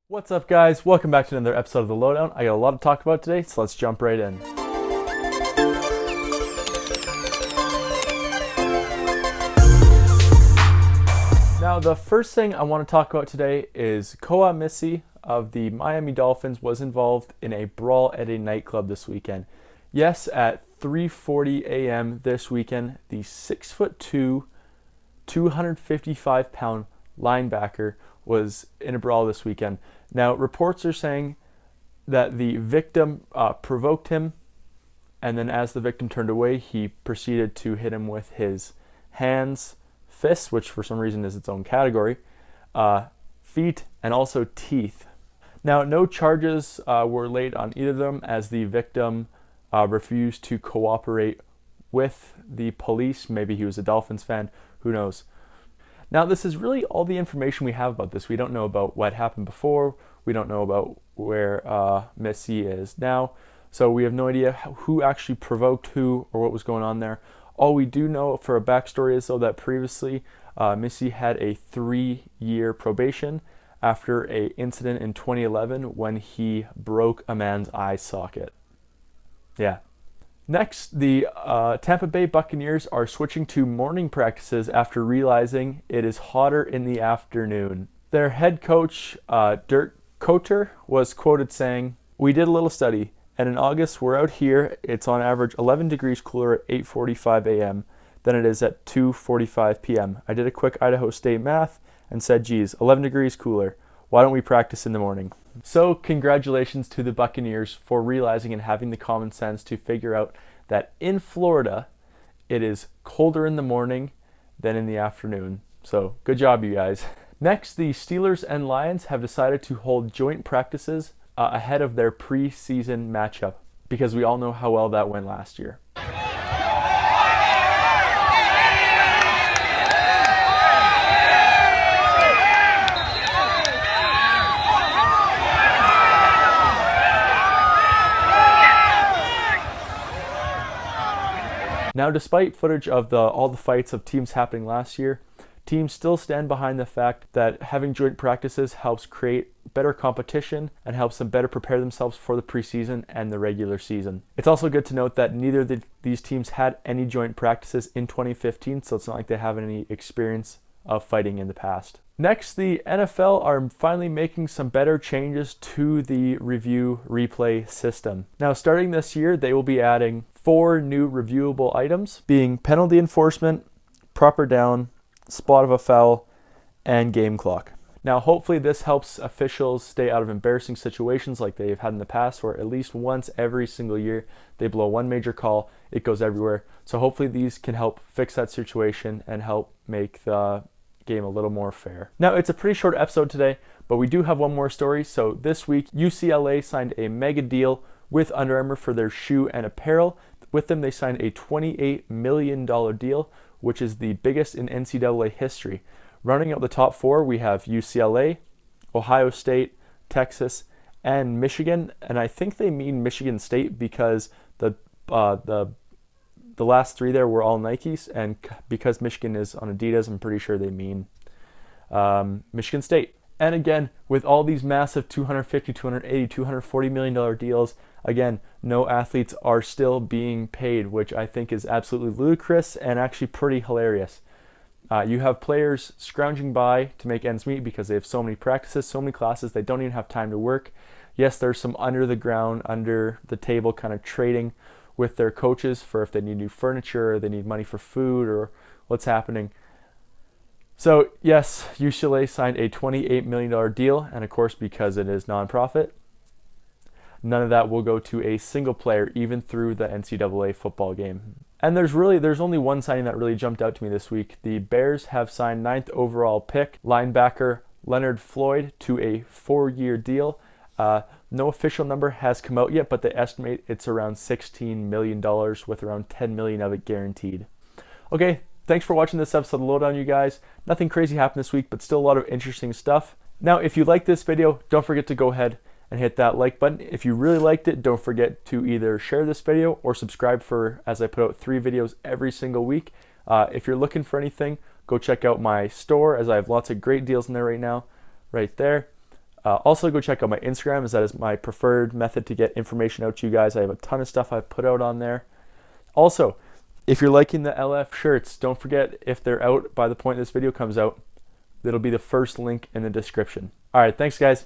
What's up, guys? Welcome back to another episode of the Lowdown. I got a lot to talk about today, so let's jump right in. Now, the first thing I want to talk about today is Koa Missy of the Miami Dolphins was involved in a brawl at a nightclub this weekend. Yes, at 3:40 a.m. this weekend, the 6'2", 255-pound linebacker was in a brawl this weekend. Now, reports are saying that the victim provoked him, and then as the victim turned away, he proceeded to hit him with his hands, fists, which for some reason is its own category, feet, and also teeth. Now, no charges were laid on either of them as the victim refused to cooperate with the police. Maybe he was a Dolphins fan, who knows. Now, this is really all the information we have about this. We don't know about what happened before. We don't know about where Missy is now. So we have no idea who actually provoked who or what was going on there. All we do know for a backstory is, though, that previously Missy had a 3-year probation after an incident in 2011 when he broke a man's eye socket. Yeah. Next, the Tampa Bay Buccaneers are switching to morning practices after realizing it is hotter in the afternoon. Their head coach, Dirk Koetter, was quoted saying, "We did a little study, and in August we're out here, it's on average 11 degrees cooler at 8:45 a.m. than it is at 2:45 p.m. I did a quick Idaho State math and said, geez, 11 degrees cooler. Why don't we practice in the morning?" So congratulations to the Buccaneers for realizing and having the common sense to figure out that in Florida, it is colder in the morning than in the afternoon. So good job, you guys. Next, the Steelers and Lions have decided to hold joint practices ahead of their preseason matchup because we all know how well that went last year. Now, despite footage of all the fights of teams happening last year, teams still stand behind the fact that having joint practices helps create better competition and helps them better prepare themselves for the preseason and the regular season. It's also good to note that neither of these teams had any joint practices in 2015, so it's not like they have any experience of fighting in the past. Next, the NFL are finally making some better changes to the review replay system. Now, starting this year, they will be adding 4 new reviewable items, being penalty enforcement, proper down, spot of a foul, and game clock. Now, hopefully this helps officials stay out of embarrassing situations like they've had in the past, where at least once every single year they blow one major call, it goes everywhere. So hopefully these can help fix that situation and help make the game a little more fair. Now, it's a pretty short episode today, but we do have one more story. So this week, UCLA signed a mega deal with Under Armour for their shoe and apparel. With them, they signed a $28 million deal, which is the biggest in NCAA history. Running out the top 4, we have UCLA, Ohio State, Texas, and Michigan. And I think they mean Michigan State because the last 3 there were all Nikes, and because Michigan is on Adidas, I'm pretty sure they mean Michigan State. And again, with all these massive $250, $280, $240 million deals, again, no athletes are still being paid, which I think is absolutely ludicrous and actually pretty hilarious. You have players scrounging by to make ends meet because they have so many practices, so many classes, they don't even have time to work. Yes, there's some under the ground, under the table kind of trading with their coaches for if they need new furniture, or they need money for food, or what's happening. So yes, UCLA signed a $28 million deal, and of course, because it is nonprofit, none of that will go to a single player, even through the NCAA football game. And there's only one signing that really jumped out to me this week. The Bears have signed 9th overall pick linebacker Leonard Floyd to a 4-year deal. No official number has come out yet, but they estimate it's around $16 million, with around $10 million of it guaranteed. Okay, thanks for watching this episode of Lowdown, you guys. Nothing crazy happened this week, but still a lot of interesting stuff. Now, if you like this video, don't forget to go ahead and hit that like button. If you really liked it, don't forget to either share this video or subscribe as I put out 3 videos every single week. If you're looking for anything, go check out my store, as I have lots of great deals in there right now, right there. Also, go check out my Instagram, as that is my preferred method to get information out to you guys. I have a ton of stuff I've put out on there. Also, if you're liking the LF shirts, don't forget, if they're out by the point this video comes out, it'll be the first link in the description. All right, thanks, guys.